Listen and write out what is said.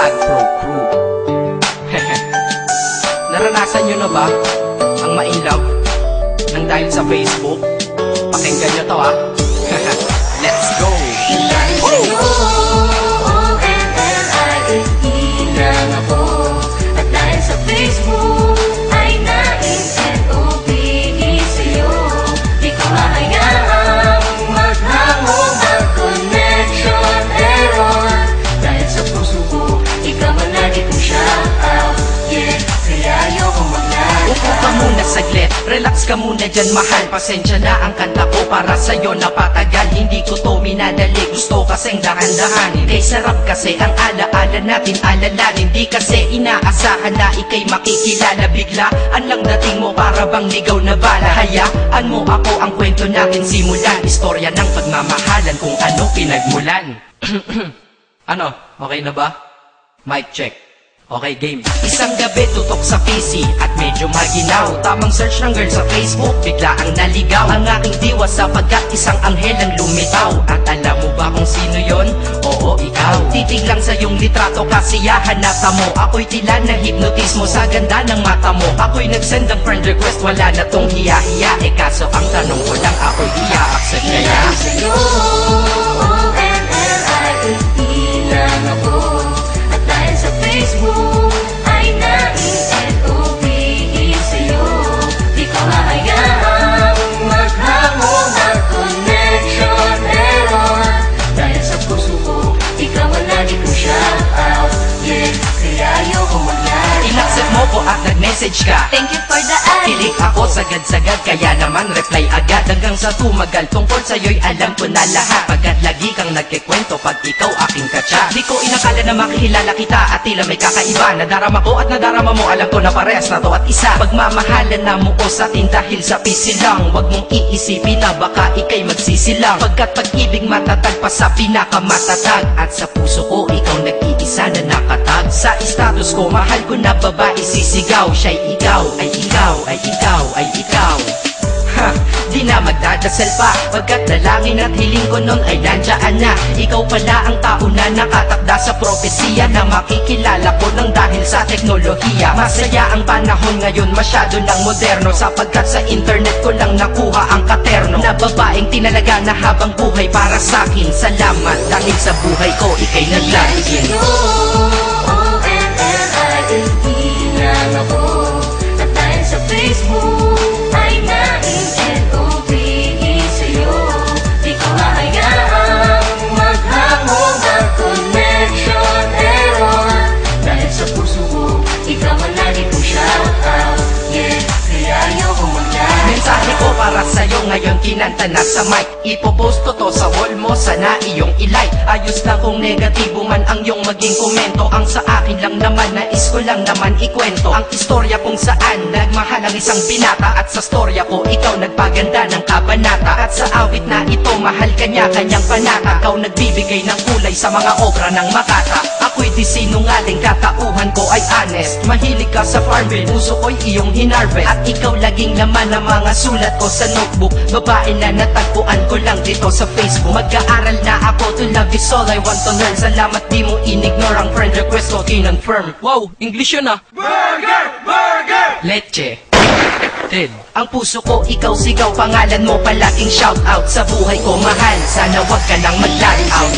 Tag Pro Crew. Naranasan nyo na ba ang ma-inlove nang dahil sa Facebook? Pakinggan nyo to Let's go! Dahil sa'yo, O-N-L-I-E-lang ako. At dahil sa Facebook ay na-in-N-O-B-E sa'yo. Di ko mahayaang maghango ang connection error. Dahil sa puso ko, ikaw man lagi kong shout out. Yeah, kaya ayoko mag-lag. Upo ka muna saglit, relax ka muna dyan mahal. Pasensya na ang kanta ko para sa'yo napatagal. Hindi ko to minadali, gusto kasing dahan-dahan. Kay sarap kasi ang alaala natin alalanin. Di kasi inaasahan na ikay makikilala. Biglaan lang dating mo para bang ligaw na bala. Hayaan mo ako ang kwento natin simulan. Istorya ng pagmamahalan kung ano pinagmulan. Ano? Okay na ba? Mic check. Okay, game. Isang gabi tutok sa PC at medyo maginaw. Tamang search ng girl sa Facebook, bigla ang naligaw. Ang aking diwa sapagkat isang anghel ang lumitaw. At alam mo ba kung sino yon? Oo, ikaw. Titig lang sa iyong litrato, kasiyahan nata mo. Ako'y tila na hipnotismo sa ganda ng mata mo. Ako'y nagsend ng friend request, wala na tong hiya-hiya. Kaso ang tanong ko lang, ako'y i-accept kaya? Dahil sa'yo, O-N-L-I-E lang ako. At dahil sa Facebook ay na-in-N-O-B-E sa'yo. Di ko mahayaang maghango ng connection error. Dahil sa puso ko, ikaw ang lagi kong shout out. Yeah, kaya ayoko mag-lag. In-accept mo ko at nag-message ka. Thank you for the ad. Kilig ako sagad-sagad, kaya naman reply agad. Hanggang sa tumagal, tungkol sa'yo'y alam ko na lahat. Pagkat lagi kang nagkikwento pag ikaw aking katsa. Di ko inakala na makikilala kita at tila may kakaiba. Nadarama ko at nadarama mo, alam ko na parehas na to at isa. Pagmamahalan na mo o sa atin dahil sa pisilang. Huwag mong iisipin na baka ikay magsisilang. Pagkat pag-ibig matatag pa sa pinakamatatag. At sa puso ko, ikaw nag-iisa na nakatag. Sa status ko, mahal ko na babae sisigaw. Siya'y ikaw, ay ikaw, ay ikaw, ay ikaw. Ha, di na magdadasal pa. Pagkat dalangin at hiling ko nun ay nandiyan na. Ikaw pala ang tao na nakatakda sa propesiya. Na makikilala ko nang dahil sa teknolohiya. Masaya ang panahon ngayon, masyado ng moderno. Sapagkat sa internet ko lang nakuha ang katerno. Na babaeng tinalaga na habang buhay para sa'kin. Salamat dahil sa buhay ko, ikay naglagin. O-N-L-I-E lang ako. At dahil sa Facebook ay na-in-N-O-B-E sa'yo. Di ko mahayaang maghango ng connection error. Dahil sa puso ko, ikaw ang lagi kong shout out. Yeah, kaya ayoko mag-lag. Mensahe ko para sa'yo ngayon kinanta na sa mic. Ipopost ko to sa wall mo, sana iyong ilike. Ayos na kung negatibo man ang iyong maging komento. Ang sa akin lang naman, nais ko lang naman ikwento ang istorya kung saan nagmahal ang isang binata. At sa storya ko, ikaw nagpaganda ng kabanata. At sa awit na ito, mahal kanya kanyang panata. Ikaw nagbibigay ng kulay sa mga obra ng Makata. Ako'y di sinungaling, katauhan ko ay honest. Mahilig ka sa farmville, puso ko'y iyong hinarvest. At ikaw laging laman ng mga sulat ko sa notebook. Babae na natagpuan ko lang dito sa Facebook. Mag-aaral na ako, to love is all I want to learn. Salamat di mo inignore ang friend request ko, kinonfirm. Wow, English yun ah. Burger! Burger! Leche. Ted. Ang puso ko, ikaw sigaw, pangalan mo palaging shout out. Sa buhay ko mahal, sana wag ka lang mag-lag out.